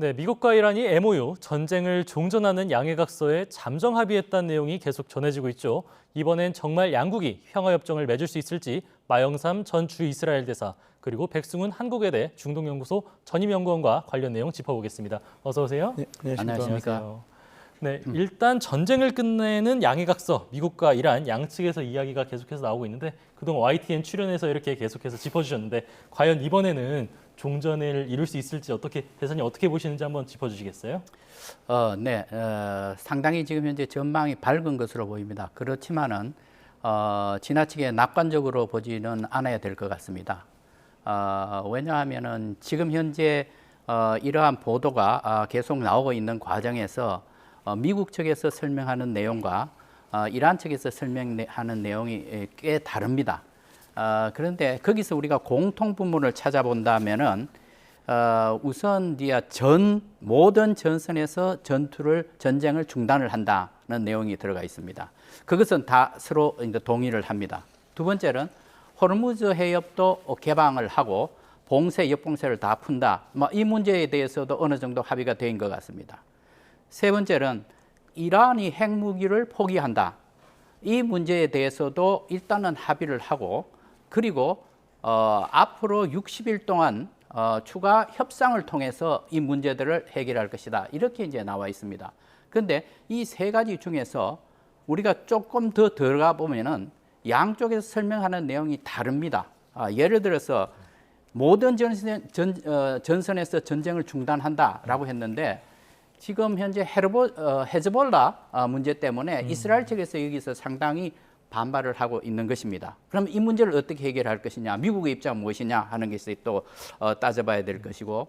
네, 미국과 이란이 MOU, 전쟁을 종전하는 양해각서에 잠정 합의했다는 내용이 계속 전해지고 있죠. 이번엔 정말 양국이 평화협정을 맺을 수 있을지 마영삼 전 주이스라엘 대사, 그리고 백승훈 한국외대 중동연구소 전임연구원과 관련 내용 짚어보겠습니다. 어서 오세요. 네, 안녕하십니까. 네, 일단 전쟁을 끝내는 양해각서, 미국과 이란 양측에서 이야기가 계속해서 나오고 있는데 그동안 YTN 출연해서 이렇게 계속해서 짚어주셨는데 과연 이번에는 종전을 이룰 수 있을지 대사님 어떻게 보시는지 한번 짚어주시겠어요? 네, 상당히 지금 현재 전망이 밝은 것으로 보입니다. 그렇지만은 지나치게 낙관적으로 보지는 않아야 될 것 같습니다. 왜냐하면은 지금 현재 이러한 보도가 계속 나오고 있는 과정에서 미국 측에서 설명하는 내용과 이란 측에서 설명하는 내용이 꽤 다릅니다. 그런데 거기서 우리가 공통 부분을 찾아본다면은 우선 모든 전선에서 전쟁을 중단을 한다는 내용이 들어가 있습니다. 그것은 다 서로 이제 동의를 합니다. 두 번째는 호르무즈 해협도 개방을 하고 역봉쇄를 다 푼다. 이 문제에 대해서도 어느 정도 합의가 된 것 같습니다. 세 번째는 이란이 핵무기를 포기한다. 이 문제에 대해서도 일단은 합의를 하고 그리고 앞으로 60일 동안 추가 협상을 통해서 이 문제들을 해결할 것이다. 이렇게 이제 나와 있습니다. 그런데 이 세 가지 중에서 우리가 조금 더 들어가 보면은 양쪽에서 설명하는 내용이 다릅니다. 예를 들어서 모든 전선에서 전쟁을 중단한다라고 했는데 지금 현재 헤즈볼라 문제 때문에 이스라엘 측에서 여기서 상당히 반발을 하고 있는 것입니다. 그럼 이 문제를 어떻게 해결할 것이냐, 미국의 입장은 무엇이냐 하는 것이 또 따져봐야 될 것이고,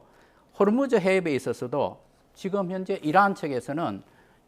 호르무즈 해협에 있어서도 지금 현재 이란 측에서는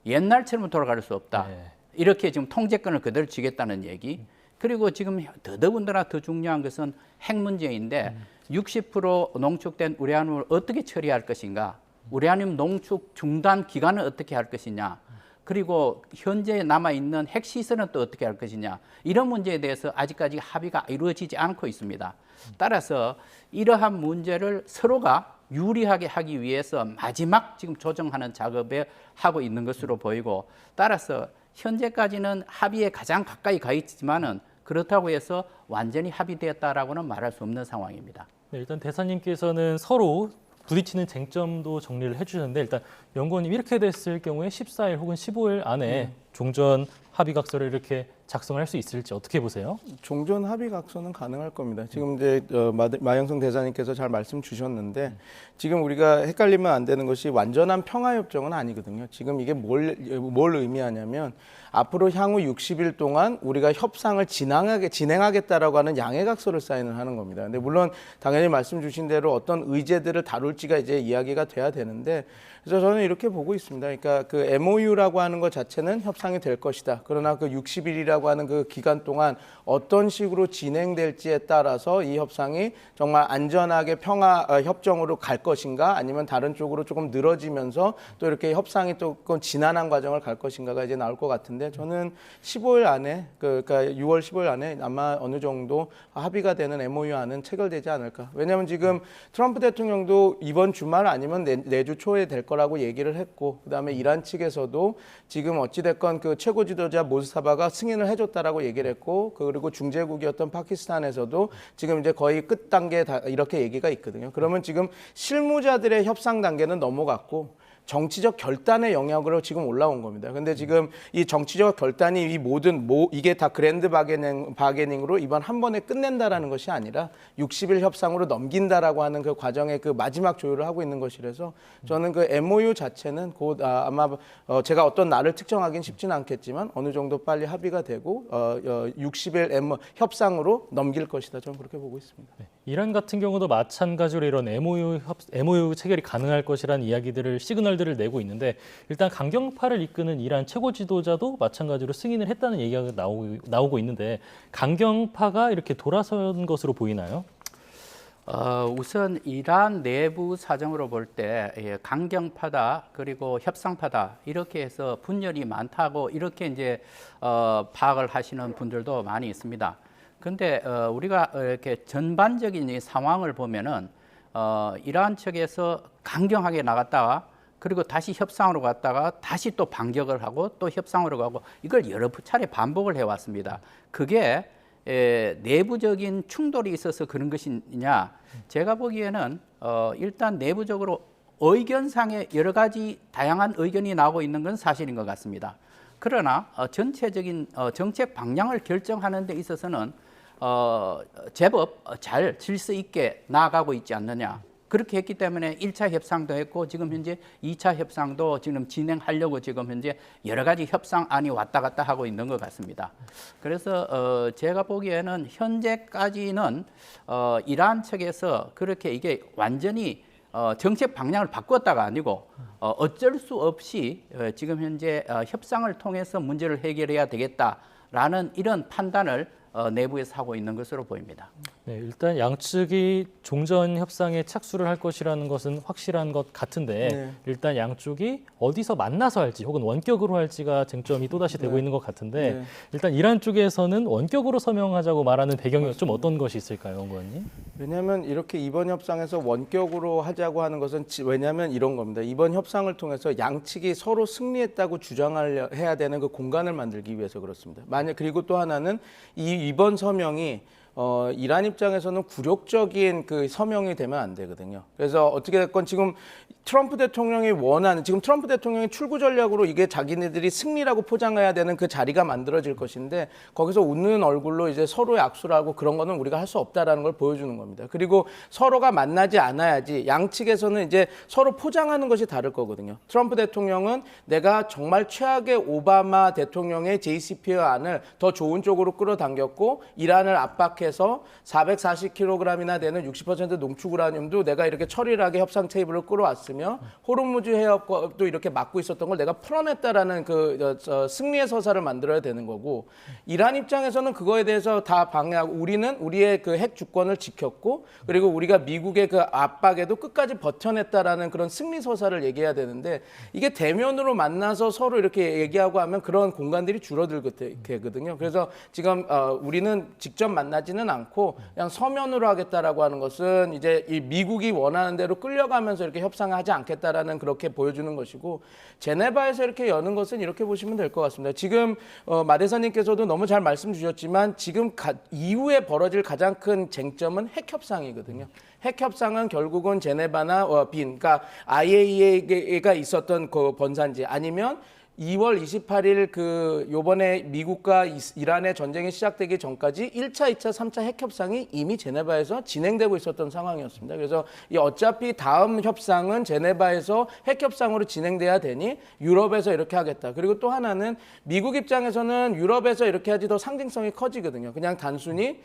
옛날처럼 돌아갈 수 없다. 네. 이렇게 지금 통제권을 그대로 쥐겠다는 얘기. 그리고 지금 더더군다나 더 중요한 것은 핵 문제인데 60% 농축된 우라늄을 어떻게 처리할 것인가, 우라늄 농축 중단 기간을 어떻게 할 것이냐, 그리고 현재 남아있는 핵시설은 또 어떻게 할 것이냐, 이런 문제에 대해서 아직까지 합의가 이루어지지 않고 있습니다. 따라서 이러한 문제를 서로가 유리하게 하기 위해서 마지막 지금 조정하는 작업에 하고 있는 것으로 보이고, 따라서 현재까지는 합의에 가장 가까이 가 있지만은 그렇다고 해서 완전히 합의되었다라고는 말할 수 없는 상황입니다. 네, 일단 대사님께서는 서로 부딪히는 쟁점도 정리를 해주셨는데 일단 연구원님 이렇게 됐을 경우에 14일 혹은 15일 안에 종전 합의각서를 이렇게 작성할 수 있을지 어떻게 보세요? 종전 합의각서는 가능할 겁니다. 지금 이제 마영성 대사님께서 잘 말씀 주셨는데 지금 우리가 헷갈리면 안 되는 것이 완전한 평화협정은 아니거든요. 지금 이게 뭘 의미하냐면 앞으로 향후 60일 동안 우리가 협상을 진행하겠다라고 하는 양해각서를 사인을 하는 겁니다. 근데 물론 당연히 말씀 주신 대로 어떤 의제들을 다룰지가 이제 이야기가 돼야 되는데, 그래서 저는 이렇게 보고 있습니다. 그러니까 그 MOU라고 하는 것 자체는 협상이 될 것이다. 그러나 그 60일이라고 하는 그 기간 동안 어떤 식으로 진행될지에 따라서 이 협상이 정말 안전하게 협정으로 갈 것인가, 아니면 다른 쪽으로 조금 늘어지면서 또 이렇게 협상이 또 진안한 과정을 갈 것인가가 이제 나올 것 같은데, 저는 15일 안에 그러니까 6월 15일 안에 아마 어느 정도 합의가 되는 MOU안은 체결되지 않을까. 왜냐하면 지금 트럼프 대통령도 이번 주말 아니면 내주 초에 될 거라고 얘기를 했고, 그다음에 이란 측에서도 지금 어찌됐건 그 최고 지도자 모스타바가 승인을 해줬다라고 얘기를 했고, 그리고 중재국이었던 파키스탄에서도 지금 이제 거의 끝 단계 이렇게 얘기가 있거든요. 그러면 지금 실무자들의 협상 단계는 넘어갔고 정치적 결단의 영역으로 지금 올라온 겁니다. 근데 지금 이 정치적 결단이 이게 다 그랜드 바게닝으로 이번 한 번에 끝낸다라는 것이 아니라 60일 협상으로 넘긴다라고 하는 그 과정의 그 마지막 조율을 하고 있는 것이라서 저는 그 MOU 자체는 곧 아마 제가 어떤 날을 특정하긴 쉽지는 않겠지만 어느 정도 빨리 합의가 되고 60일 협상으로 넘길 것이다. 저는 그렇게 보고 있습니다. 네, 이란 같은 경우도 마찬가지로 이런 MOU 체결이 가능할 것이라는 이야기들을 시그널들을 내고 있는데, 일단 강경파를 이끄는 이란 최고 지도자도 마찬가지로 승인을 했다는 얘기가 나오고 있는데 강경파가 이렇게 돌아선 것으로 보이나요? 우선 이란 내부 사정으로 볼 때 강경파다 그리고 협상파다 이렇게 해서 분열이 많다고 이렇게 이제 파악을 하시는 분들도 많이 있습니다. 그런데 우리가 이렇게 전반적인 이 상황을 보면은 이란 측에서 강경하게 나갔다가 그리고 다시 협상으로 갔다가 다시 또 반격을 하고 또 협상으로 가고 이걸 여러 차례 반복을 해왔습니다. 그게 내부적인 충돌이 있어서 그런 것이냐? 제가 보기에는 일단 내부적으로 의견상의 여러 가지 다양한 의견이 나오고 있는 건 사실인 것 같습니다. 그러나 전체적인 정책 방향을 결정하는 데 있어서는 제법 잘 질서 있게 나아가고 있지 않느냐. 그렇게 했기 때문에 1차 협상도 했고 지금 현재 2차 협상도 지금 진행하려고 지금 현재 여러 가지 협상안이 왔다 갔다 하고 있는 것 같습니다. 그래서 제가 보기에는 현재까지는 이란 측에서 그렇게 이게 완전히 정책 방향을 바꿨다가 아니고 어쩔 수 없이 지금 현재 협상을 통해서 문제를 해결해야 되겠다라는 이런 판단을 내부에서 하고 있는 것으로 보입니다. 네, 일단 양측이 종전 협상에 착수를 할 것이라는 것은 확실한 것 같은데 네. 일단 양쪽이 어디서 만나서 할지 혹은 원격으로 할지가 쟁점이 또다시 되고 네. 있는 것 같은데 네. 일단 이란 쪽에서는 원격으로 서명하자고 말하는 배경이 좀 어떤 것이 있을까요, 연구원님? 왜냐하면 이렇게 이번 협상에서 원격으로 하자고 하는 것은 왜냐하면 이런 겁니다. 이번 협상을 통해서 양측이 서로 승리했다고 해야 되는 그 공간을 만들기 위해서 그렇습니다. 그리고 또 하나는 이번 서명이 이란 입장에서는 굴욕적인 그 서명이 되면 안 되거든요. 그래서 어떻게 됐건 지금 트럼프 대통령이 원하는 지금 트럼프 대통령의 출구 전략으로 이게 자기네들이 승리라고 포장해야 되는 그 자리가 만들어질 것인데 거기서 웃는 얼굴로 이제 서로의 악수를 하고 그런 거는 우리가 할 수 없다라는 걸 보여주는 겁니다. 그리고 서로가 만나지 않아야지 양측에서는 이제 서로 포장하는 것이 다를 거거든요. 트럼프 대통령은 내가 정말 최악의 오바마 대통령의 JCPOA 안을 더 좋은 쪽으로 끌어당겼고 이란을 압박해서 440kg이나 되는 60% 농축 우라늄도 내가 이렇게 처리를 하게 협상 테이블을 끌어왔습니다. 호르무즈 해협도 이렇게 막고 있었던 걸 내가 풀어냈다라는 그 승리의 서사를 만들어야 되는 거고 이란 입장에서는 그거에 대해서 다 방해하고 우리는 우리의 그 핵 주권을 지켰고 그리고 우리가 미국의 그 압박에도 끝까지 버텨냈다라는 그런 승리 서사를 얘기해야 되는데 이게 대면으로 만나서 서로 이렇게 얘기하고 하면 그런 공간들이 줄어들게 되거든요. 그래서 지금 우리는 직접 만나지는 않고 그냥 서면으로 하겠다라고 하는 것은 이제 이 미국이 원하는 대로 끌려가면서 이렇게 협상을 하지 않겠다라는 그렇게 보여주는 것이고 제네바에서 이렇게 여는 것은 이렇게 보시면 될 것 같습니다. 지금 마 대사님께서도 너무 잘 말씀 주셨지만 지금 이후에 벌어질 가장 큰 쟁점은 핵 협상이거든요. 핵 협상은 결국은 제네바나 그러니까 IAEA가 있었던 그 번산지 아니면 2월 28일 그 요번에 미국과 이란의 전쟁이 시작되기 전까지 1차, 2차, 3차 핵 협상이 이미 제네바에서 진행되고 있었던 상황이었습니다. 그래서 이 어차피 다음 협상은 제네바에서 핵 협상으로 진행돼야 되니 유럽에서 이렇게 하겠다. 그리고 또 하나는 미국 입장에서는 유럽에서 이렇게 하지 더 상징성이 커지거든요. 그냥 단순히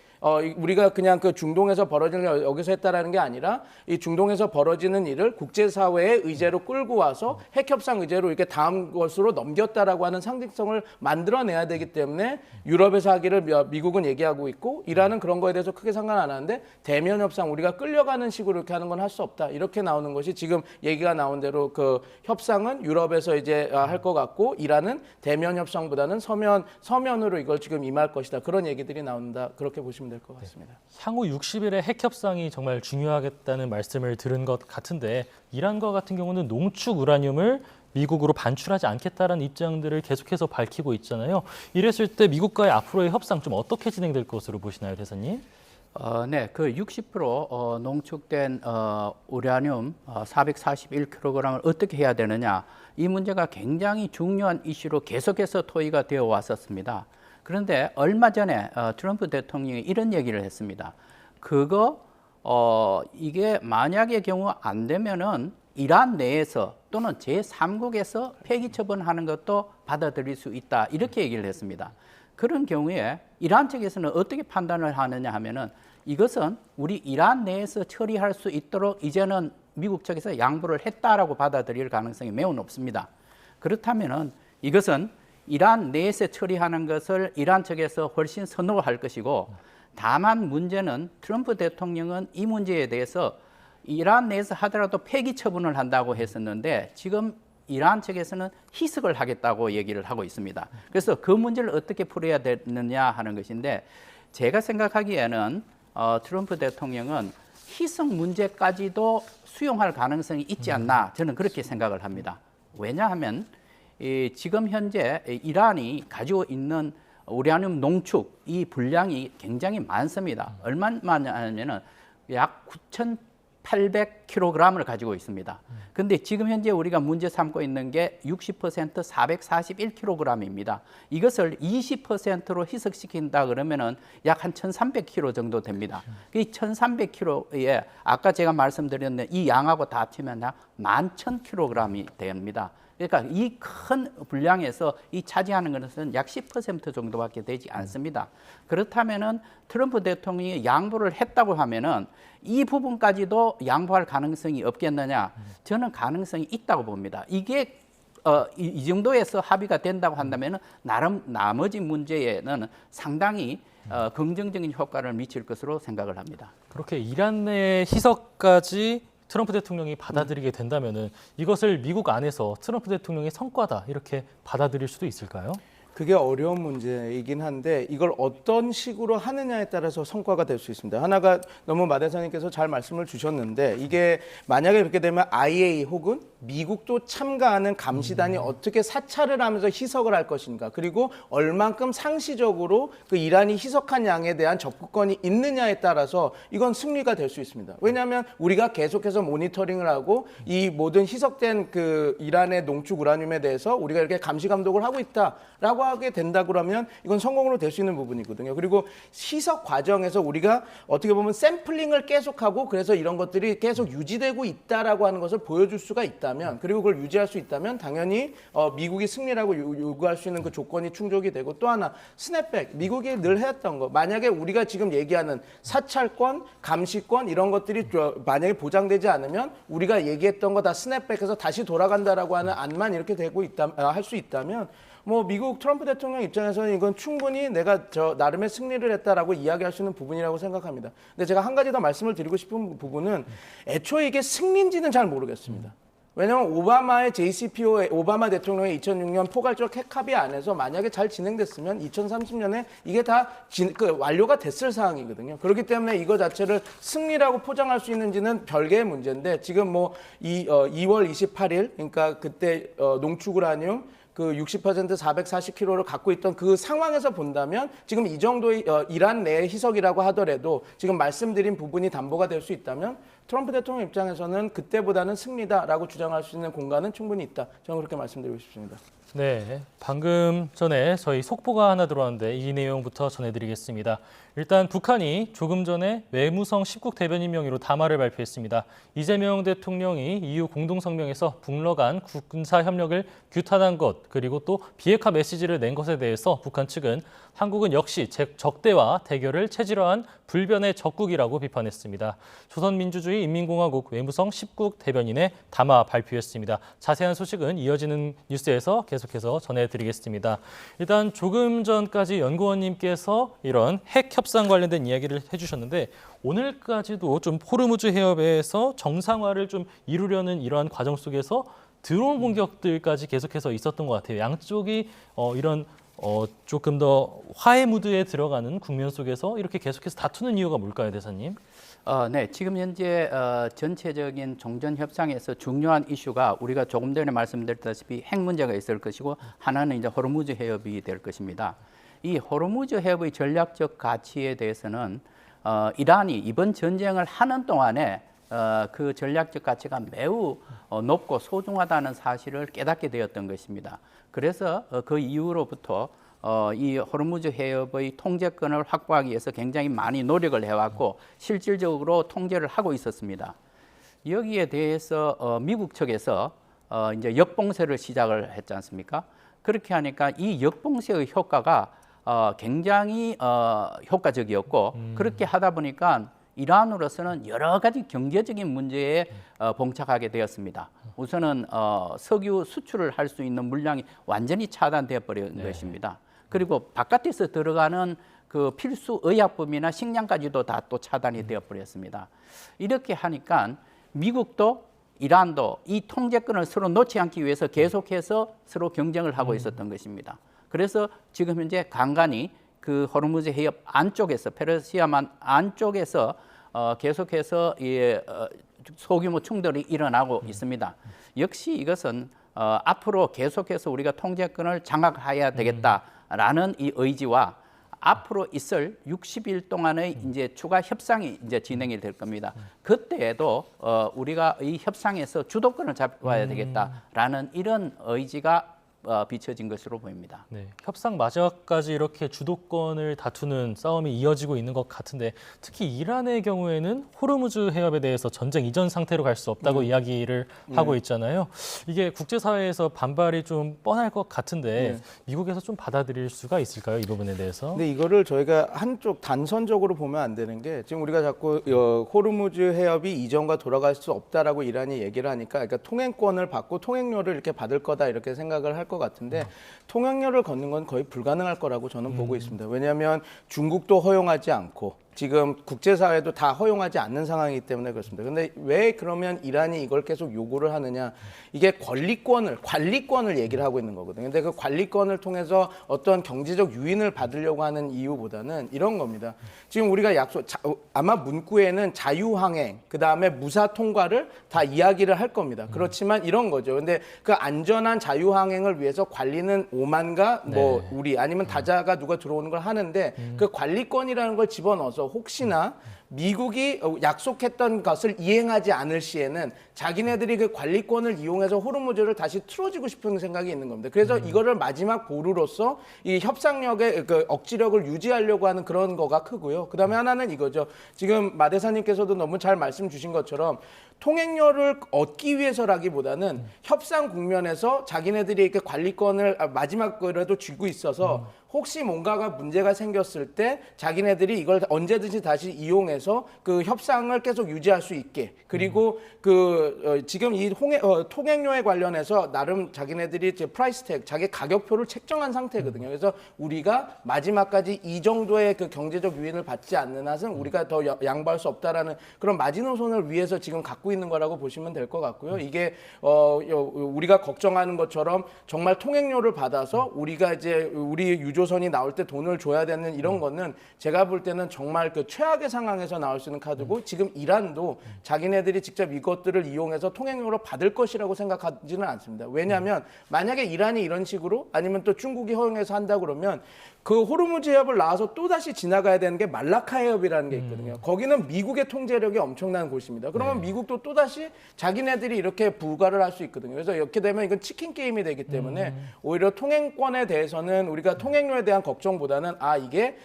우리가 그냥 그 중동에서 벌어지는 일 여기서 했다라는 게 아니라 이 중동에서 벌어지는 일을 국제사회의 의제로 끌고 와서 핵협상 의제로 이렇게 다음 것으로 넘겼다라고 하는 상징성을 만들어내야 되기 때문에 유럽에서 하기를 미국은 얘기하고 있고 이란은 그런 거에 대해서 크게 상관 안 하는데 대면 협상 우리가 끌려가는 식으로 이렇게 하는 건 할 수 없다. 이렇게 나오는 것이 지금 얘기가 나온 대로 그 협상은 유럽에서 이제 할 것 같고 이란은 대면 협상보다는 서면으로 이걸 지금 임할 것이다. 그런 얘기들이 나온다. 그렇게 보시면 될 것 같습니다. 향후 60일의 핵 협상이 정말 중요하겠다는 말씀을 들은 것 같은데 이란과 같은 경우는 농축 우라늄을 미국으로 반출하지 않겠다는 입장들을 계속해서 밝히고 있잖아요. 이랬을 때 미국과의 앞으로의 협상 좀 어떻게 진행될 것으로 보시나요, 대사님? 네, 그 60% 농축된 우라늄 441kg을 어떻게 해야 되느냐 이 문제가 굉장히 중요한 이슈로 계속해서 토의가 되어 왔었습니다. 그런데 얼마 전에 트럼프 대통령이 이런 얘기를 했습니다. 이게 만약의 경우 안 되면은 이란 내에서 또는 제3국에서 폐기 처분하는 것도 받아들일 수 있다. 이렇게 얘기를 했습니다. 그런 경우에 이란 측에서는 어떻게 판단을 하느냐 하면은 이것은 우리 이란 내에서 처리할 수 있도록 이제는 미국 측에서 양보를 했다라고 받아들일 가능성이 매우 높습니다. 그렇다면은 이것은 이란 내에서 처리하는 것을 이란 측에서 훨씬 선호할 것이고 다만 문제는 트럼프 대통령은 이 문제에 대해서 이란 내에서 하더라도 폐기 처분을 한다고 했었는데 지금 이란 측에서는 희석을 하겠다고 얘기를 하고 있습니다. 그래서 그 문제를 어떻게 풀어야 되느냐 하는 것인데 제가 생각하기에는 트럼프 대통령은 희석 문제까지도 수용할 가능성이 있지 않나 저는 그렇게 생각을 합니다. 왜냐하면 지금 현재 이란이 가지고 있는 우라늄 농축 이 분량이 굉장히 많습니다. 얼마냐면은 약 9,800kg을 가지고 있습니다. 근데 지금 현재 우리가 문제 삼고 있는 게 60% 441kg입니다. 이것을 20%로 희석시킨다 그러면은 약 한 1,300kg 정도 됩니다. 이 1,300kg에 아까 제가 말씀드렸는데 이 양하고 다 합치면 약 11,000kg이 됩니다. 그러니까 이 큰 분량에서 이 차지하는 것은 약 10% 정도밖에 되지 않습니다. 그렇다면은 트럼프 대통령이 양보를 했다고 하면은 이 부분까지도 양보할 가능성이 없겠느냐? 저는 가능성이 있다고 봅니다. 이게 이 정도에서 합의가 된다고 한다면은 나름 나머지 문제에는 상당히 긍정적인 효과를 미칠 것으로 생각을 합니다. 그렇게 이란 내 희석까지 트럼프 대통령이 받아들이게 된다면은 이것을 미국 안에서 트럼프 대통령의 성과다 이렇게 받아들일 수도 있을까요? 그게 어려운 문제이긴 한데 이걸 어떤 식으로 하느냐에 따라서 성과가 될 수 있습니다. 하나가 너무 마 대사님께서 잘 말씀을 주셨는데 이게 만약에 그렇게 되면 IA 혹은 미국도 참가하는 감시단이 어떻게 사찰을 하면서 희석을 할 것인가 그리고 얼만큼 상시적으로 그 이란이 희석한 양에 대한 접근권이 있느냐에 따라서 이건 승리가 될 수 있습니다. 왜냐하면 우리가 계속해서 모니터링을 하고 이 모든 희석된 그 이란의 농축 우라늄에 대해서 우리가 이렇게 감시 감독을 하고 있다라고 하게 된다 그러면 이건 성공으로 될 수 있는 부분이거든요. 그리고 희석 과정에서 우리가 어떻게 보면 샘플링을 계속하고 그래서 이런 것들이 계속 유지되고 있다라고 하는 것을 보여줄 수가 있다면 그리고 그걸 유지할 수 있다면 당연히 미국이 승리라고 요구할 수 있는 그 조건이 충족이 되고 또 하나 스냅백 미국이 늘 해왔던 거 만약에 우리가 지금 얘기하는 사찰권, 감시권 이런 것들이 만약에 보장되지 않으면 우리가 얘기했던 거 다 스냅백해서 다시 돌아간다라고 하는 안만 이렇게 되고 있다 할 수 있다면 뭐 미국 트럼프 대통령 입장에서는 이건 충분히 내가 저 나름의 승리를 했다라고 이야기할 수 있는 부분이라고 생각합니다. 근데 제가 한 가지 더 말씀을 드리고 싶은 부분은 애초에 이게 승리인지는 잘 모르겠습니다. 왜냐하면 오바마의 JCPOA, 오바마 대통령의 2006년 포괄적 핵 합의 안에서 만약에 잘 진행됐으면 2030년에 이게 다 완료가 됐을 사항이거든요. 그렇기 때문에 이거 자체를 승리라고 포장할 수 있는지는 별개의 문제인데 지금 뭐 2월 28일 그러니까 그때 농축우라늄 그 60% 440kg를 갖고 있던 그 상황에서 본다면 지금 이 정도의 이란 내 희석이라고 하더라도 지금 말씀드린 부분이 담보가 될 수 있다면 트럼프 대통령 입장에서는 그때보다는 승리다라고 주장할 수 있는 공간은 충분히 있다. 저는 그렇게 말씀드리고 싶습니다. 네, 방금 전에 저희 속보가 하나 들어왔는데 이 내용부터 전해드리겠습니다. 일단 북한이 조금 전에 외무성 10국 대변인 명의로 담화를 발표했습니다. 이재명 대통령이 이후 공동성명에서 북러 간 군사 협력을 규탄한 것 그리고 또 비핵화 메시지를 낸 것에 대해서 북한 측은 한국은 역시 적대와 대결을 체질화한 불변의 적국이라고 비판했습니다. 조선민주주의 인민공화국 외무성 10국 대변인의 담화 발표였습니다. 자세한 소식은 이어지는 뉴스에서 계속해서 전해드리겠습니다. 일단 조금 전까지 연구원님께서 이런 핵 협상 관련된 이야기를 해주셨는데 오늘까지도 좀 호르무즈 해협에서 정상화를 좀 이루려는 이러한 과정 속에서 드론 공격들까지 계속해서 있었던 것 같아요. 양쪽이 이런 조금 더 화해 무드에 들어가는 국면 속에서 이렇게 계속해서 다투는 이유가 뭘까요, 대사님? 네, 지금 현재 전체적인 종전 협상에서 중요한 이슈가 우리가 조금 전에 말씀드렸다시피 핵 문제가 있을 것이고 하나는 이제 호르무즈 해협이 될 것입니다. 이 호르무즈 해협의 전략적 가치에 대해서는 이란이 이번 전쟁을 하는 동안에 그 전략적 가치가 매우 높고 소중하다는 사실을 깨닫게 되었던 것입니다. 그래서 그 이후로부터 이 호르무즈 해협의 통제권을 확보하기 위해서 굉장히 많이 노력을 해왔고 실질적으로 통제를 하고 있었습니다. 여기에 대해서 미국 측에서 이제 역봉쇄를 시작을 했지 않습니까? 그렇게 하니까 이 역봉쇄의 효과가 굉장히 효과적이었고 그렇게 하다 보니까 이란으로서는 여러 가지 경제적인 문제에 봉착하게 되었습니다. 우선은 석유 수출을 할 수 있는 물량이 완전히 차단되어 버린 것입니다. 그리고 바깥에서 들어가는 그 필수 의약품이나 식량까지도 다 또 차단이 되어 버렸습니다. 이렇게 하니까 미국도 이란도 이 통제권을 서로 놓지 않기 위해서 계속해서 서로 경쟁을 하고 있었던 것입니다. 그래서 지금 현재 간간히 그 호르무즈 해협 안쪽에서 페르시아만 안쪽에서 계속해서 소규모 충돌이 일어나고 있습니다. 역시 이것은 앞으로 계속해서 우리가 통제권을 장악해야 되겠다라는 이 의지와 앞으로 있을 60일 동안의 이제 추가 협상이 이제 진행이 될 겁니다. 그때에도 우리가 이 협상에서 주도권을 잡아야 되겠다라는 이런 의지가 비춰진 것으로 보입니다. 네, 협상 마지막까지 이렇게 주도권을 다투는 싸움이 이어지고 있는 것 같은데 특히 이란의 경우에는 호르무즈 해협에 대해서 전쟁 이전 상태로 갈 수 없다고 이야기를 하고 있잖아요. 이게 국제사회에서 반발이 좀 뻔할 것 같은데 미국에서 좀 받아들일 수가 있을까요? 이 부분에 대해서? 근데 이거를 저희가 한쪽 단선적으로 보면 안 되는 게 지금 우리가 자꾸 호르무즈 해협이 이전과 돌아갈 수 없다라고 이란이 얘기를 하니까 그러니까 통행권을 받고 통행료를 이렇게 받을 거다 이렇게 생각을 할 것 같은데 통행료를 걷는 건 거의 불가능할 거라고 저는 보고 있습니다. 왜냐하면 중국도 허용하지 않고 지금 국제사회도 다 허용하지 않는 상황이기 때문에 그렇습니다. 근데 왜 그러면 이란이 이걸 계속 요구를 하느냐? 이게 관리권을 얘기를 하고 있는 거거든요. 근데 그 관리권을 통해서 어떤 경제적 유인을 받으려고 하는 이유보다는 이런 겁니다. 지금 우리가 아마 문구에는 자유항행, 그 다음에 무사 통과를 다 이야기를 할 겁니다. 그렇지만 이런 거죠. 근데 그 안전한 자유항행을 위해서 관리는 오만과 뭐 우리 아니면 다자가 누가 들어오는 걸 하는데 그 관리권이라는 걸 집어넣어서 혹시나 미국이 약속했던 것을 이행하지 않을 시에는 자기네들이 그 관리권을 이용해서 호르무즈를 다시 틀어주고 싶은 생각이 있는 겁니다. 그래서 이거를 마지막 보루로서 이 협상력의 그 억지력을 유지하려고 하는 그런 거가 크고요. 그다음에 하나는 이거죠. 지금 마 대사님께서도 너무 잘 말씀 주신 것처럼 통행료를 얻기 위해서라기보다는 협상 국면에서 자기네들이 이렇게 관리권을 마지막으로도 쥐고 있어서 혹시 뭔가가 문제가 생겼을 때 자기네들이 이걸 언제든지 다시 이용해서 그 협상을 계속 유지할 수 있게 그리고 지금 이 통행료에 관련해서 나름 자기네들이 이제 프라이스 택 자기 가격표를 책정한 상태거든요. 그래서 우리가 마지막까지 이 정도의 그 경제적 유인을 받지 않는 한은 우리가 더 양보할 수 없다라는 그런 마지노선을 위해서 지금 갖고 있는 거라고 보시면 될 것 같고요. 이게 우리가 걱정하는 것처럼 정말 통행료를 받아서 우리가 이제 우리 유조선이 나올 때 돈을 줘야 되는 이런 거는 제가 볼 때는 정말 그 최악의 상황에서 나올 수 있는 카드고 지금 이란도 자기네들이 직접 이것들을 이용해서 통행료로 받을 것이라고 생각하지는 않습니다. 왜냐하면 만약에 이란이 이런 식으로 아니면 또 중국이 허용해서 한다 그러면 그 호르무즈 해협을 나와서 또다시 지나가야 되는 게 말라카 해협이라는 게 있거든요. 거기는 미국의 통제력이 엄청난 곳입니다. 그러면 미국도 또다시 자기네들이 이렇게 부과를 할 수 있거든요. 그래서 이렇게 되면 이건 치킨 게임이 되기 때문에 오히려 통행권에 대해서는 우리가 통행료에 대한 걱정보다는 이게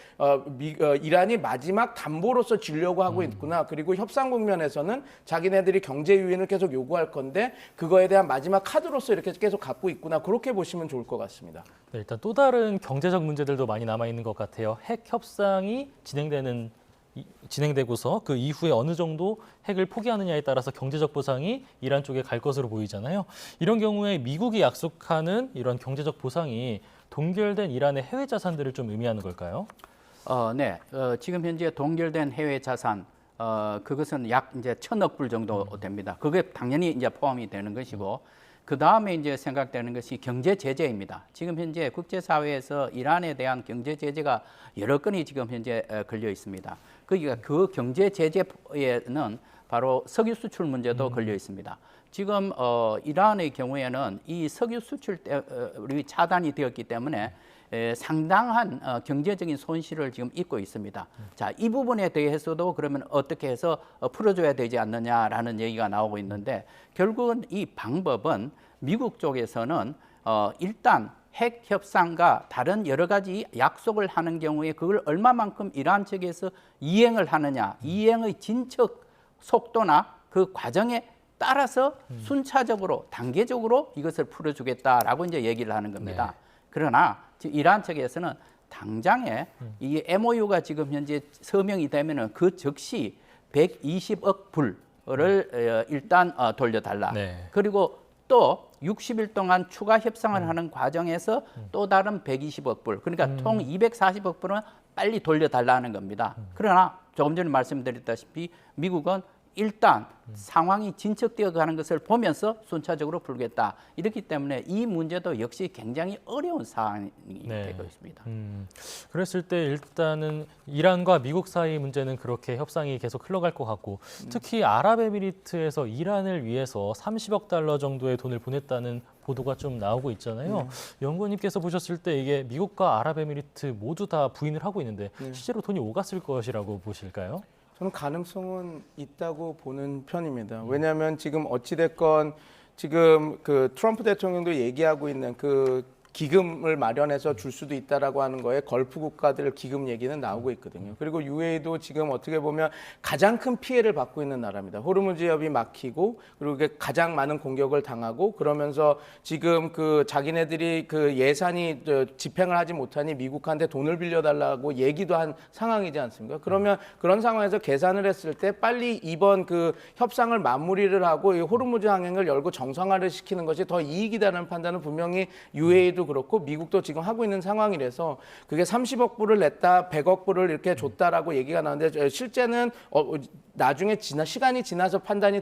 이란이 마지막 담보로서 주려고 하고 있구나. 그리고 협상 국면에서는 자기네들이 경제 유인을 계속 요구할 건데 그거에 대한 마지막 카드로서 이렇게 계속 갖고 있구나. 그렇게 보시면 좋을 것 같습니다. 네, 일단 또 다른 경제적 문제들도 많이 남아 있는 것 같아요. 핵 협상이 진행되고서 그 이후에 어느 정도 핵을 포기하느냐에 따라서 경제적 보상이 이란 쪽에 갈 것으로 보이잖아요. 이런 경우에 미국이 약속하는 이런 경제적 보상이 동결된 이란의 해외 자산들을 좀 의미하는 걸까요? 네. 지금 현재 동결된 해외 자산 그것은 약 이제 1,000억 불 정도 됩니다. 그게 당연히 이제 포함이 되는 것이고 그 다음에 이제 생각되는 것이 경제 제재입니다. 지금 현재 국제사회에서 이란에 대한 경제 제재가 여러 건이 지금 현재 걸려 있습니다. 그러니까 그 경제 제재에는 바로 석유 수출 문제도 걸려 있습니다. 지금 이란의 경우에는 이 석유 수출이 차단이 되었기 때문에 상당한 경제적인 손실을 지금 입고 있습니다. 자, 이 부분에 대해서도 그러면 어떻게 해서 풀어줘야 되지 않느냐라는 얘기가 나오고 있는데 결국은 이 방법은 미국 쪽에서는 일단 핵 협상과 다른 여러 가지 약속을 하는 경우에 그걸 얼마만큼 이란 측에서 이행을 하느냐, 이행의 진척 속도나 그 과정에 따라서 순차적으로 단계적으로 이것을 풀어주겠다라고 이제 얘기를 하는 겁니다. 그러나 이란 측에서는 당장에 이 MOU가 지금 현재 서명이 되면은 그 즉시 120억 불을 일단 돌려달라. 그리고 또 60일 동안 추가 협상을 하는 과정에서 또 다른 120억 불, 그러니까 총 240억 불은 빨리 돌려달라는 겁니다. 그러나 조금 전에 말씀드렸다시피 미국은 일단 상황이 진척되어 가는 것을 보면서 순차적으로 풀겠다. 이렇기 때문에 이 문제도 역시 굉장히 어려운 사안이 네. 되고 있습니다. 그랬을 때 일단은 이란과 미국 사이 문제는 그렇게 협상이 계속 흘러갈 것 같고 특히 아랍에미리트에서 이란을 위해서 30억 달러 정도의 돈을 보냈다는 보도가 좀 나오고 있잖아요. 연구원님께서 보셨을 때 이게 미국과 아랍에미리트 모두 다 부인을 하고 있는데 실제로 돈이 오갔을 것이라고 보실까요? 저는 가능성은 있다고 보는 편입니다. 왜냐하면 지금 어찌됐건 지금 그 트럼프 대통령도 얘기하고 있는 그 기금을 마련해서 줄 수도 있다라고 하는 거에 걸프 국가들 기금 얘기는 나오고 있거든요. 그리고 UAE도 지금 어떻게 보면 가장 큰 피해를 받고 있는 나라입니다. 호르무즈 해협이 막히고 그리고 그게 가장 많은 공격을 당하고 그러면서 지금 그 자기네들이 그 예산이 집행을 하지 못하니 미국한테 돈을 빌려달라고 얘기도 한 상황이지 않습니까? 그러면 그런 상황에서 계산을 했을 때 빨리 이번 그 협상을 마무리를 하고 이 호르무즈 항행을 열고 정상화를 시키는 것이 더 이익이다는 판단은 분명히 UAE도 그렇고 미국도 지금 하고 있는 상황이라서 그게 30억 불을 냈다, 100억 불을 이렇게 줬다라고 얘기가 나오는데 실제는 나중에 시간이 지나서 판단이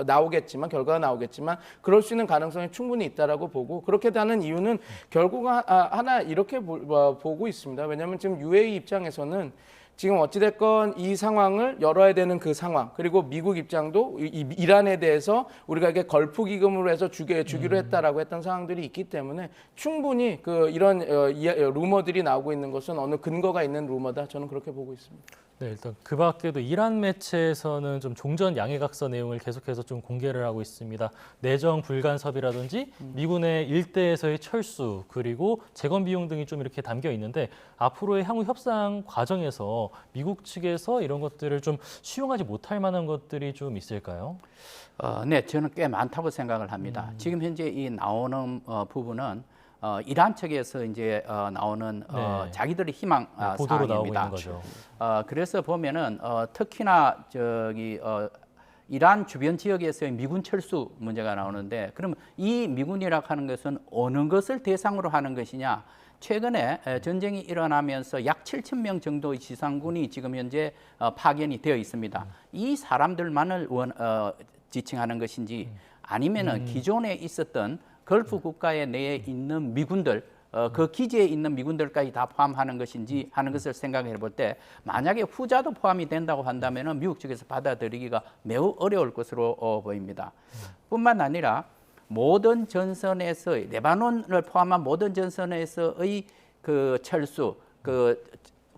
나오겠지만 결과가 나오겠지만 그럴 수 있는 가능성이 충분히 있다라고 보고 그렇게 되는 이유는 결국 하나 이렇게 보고 있습니다. 왜냐하면 지금 UAE 입장에서는 지금 어찌됐건 이 상황을 열어야 되는 그 상황 그리고 미국 입장도 이란에 대해서 우리가 이게 걸프 기금으로 해서 주기로 했다라고 했던 상황들이 있기 때문에 충분히 그 이런 루머들이 나오고 있는 것은 어느 근거가 있는 루머다 저는 그렇게 보고 있습니다. 네, 일단 그 밖에도 이란 매체에서는 좀 종전 양해각서 내용을 계속해서 좀 공개를 하고 있습니다. 내정 불간섭이라든지 미군의 일대에서의 철수 그리고 재건 비용 등이 좀 이렇게 담겨 있는데 앞으로의 향후 협상 과정에서 미국 측에서 이런 것들을 좀 수용하지 못할 만한 것들이 좀 있을까요? 네, 저는 꽤 많다고 생각을 합니다. 지금 현재 이 나오는 부분은 이란 측에서 이제 나오는 네. 자기들의 희망 보도로 나오고 사항입니다. 있는 거죠. 그래서 보면은 특히나 이란 주변 지역에서의 미군 철수 문제가 나오는데 그러면 이 미군이라 하는 것은 어느 것을 대상으로 하는 것이냐? 최근에 전쟁이 일어나면서 약 7,000명 정도의 지상군이 지금 현재 파견이 되어 있습니다. 이 사람들만을 지칭하는 것인지 아니면은 기존에 있었던 걸프 국가의 내에 있는 미군들 그 기지에 있는 미군들까지 다 포함하는 것인지 하는 것을 생각해 볼 때 만약에 후자도 포함이 된다고 한다면 미국 측에서 받아들이기가 매우 어려울 것으로 보입니다. 뿐만 아니라 모든 전선에서의 레바논을 포함한 모든 전선에서의 그 철수, 그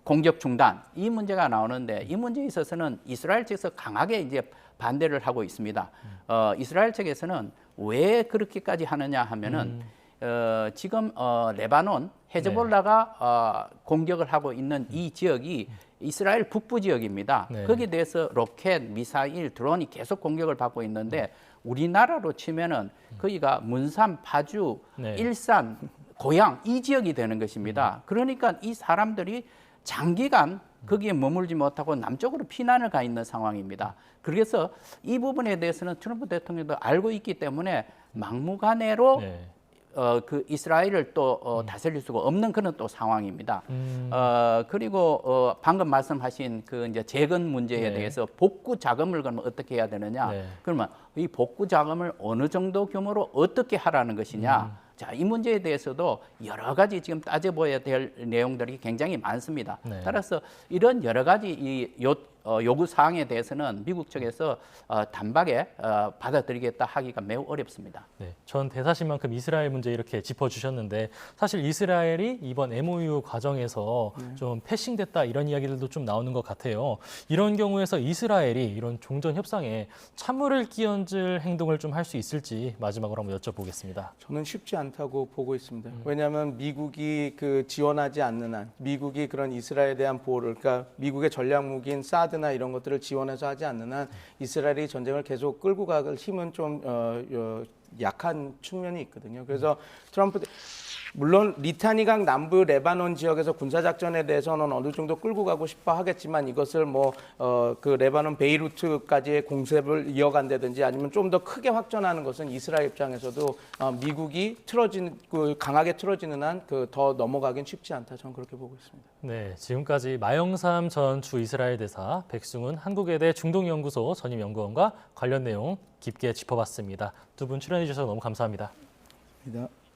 공격 중단 이 문제가 나오는데 이 문제에 있어서는 이스라엘 측에서 강하게 이제 반대를 하고 있습니다. 이스라엘 측에서는 왜 그렇게까지 하느냐 하면은 지금 레바논 헤즈볼라가 공격을 하고 있는 이 지역이 이스라엘 북부 지역입니다. 네. 거기에 대해서 로켓, 미사일, 드론이 계속 공격을 받고 있는데 우리나라로 치면은 거기가 문산, 파주, 네. 일산, 고양 이 지역이 되는 것입니다. 그러니까 이 사람들이 장기간 거기에 머물지 못하고 남쪽으로 피난을 가 있는 상황입니다. 그래서 이 부분에 대해서는 트럼프 대통령도 알고 있기 때문에 막무가내로 네. 그 이스라엘을 또 다스릴 수가 없는 그런 또 상황입니다. 그리고 방금 말씀하신 그 이제 재건 문제에 네. 대해서 복구 자금을 그러면 어떻게 해야 되느냐? 네. 그러면 이 복구 자금을 어느 정도 규모로 어떻게 하라는 것이냐? 자, 이 문제에 대해서도 여러 가지 지금 따져봐야 될 내용들이 굉장히 많습니다. 네. 따라서 이런 여러 가지 요구 사항에 대해서는 미국 측에서 단박에 받아들이겠다 하기가 매우 어렵습니다. 네, 전 대사신 만큼 이스라엘 문제 이렇게 짚어주셨는데 사실 이스라엘이 이번 MOU 과정에서 좀 패싱됐다 이런 이야기들도 좀 나오는 것 같아요. 이런 경우에서 이스라엘이 이런 종전 협상에 찬물을 끼얹을 행동을 좀 할 수 있을지 마지막으로 한번 여쭤보겠습니다. 저는 쉽지 않다고 보고 있습니다. 왜냐하면 미국이 그 지원하지 않는 한, 미국이 그런 이스라엘에 대한 보호를, 그러니까 미국의 전략 무기인 사드나 이런 것들을 지원해서 하지 않는 한 이스라엘이 전쟁을 계속 끌고 갈 힘은 좀 약한 측면이 있거든요. 그래서 트럼프 물론 리타니강 남부 레바논 지역에서 군사 작전에 대해서는 어느 정도 끌고 가고 싶어 하겠지만 이것을 그 레바논 베이루트까지의 공습을 이어간다든지 아니면 좀 더 크게 확전하는 것은 이스라엘 입장에서도 미국이 강하게 틀어지는 한 더 넘어가긴 쉽지 않다. 저는 그렇게 보고 있습니다. 네, 지금까지 마영삼 전 주 이스라엘 대사, 백승훈 한국외대 중동연구소 전임연구원과 관련 내용 깊게 짚어봤습니다. 두 분 출연해 주셔서 너무 감사합니다. 감사합니다.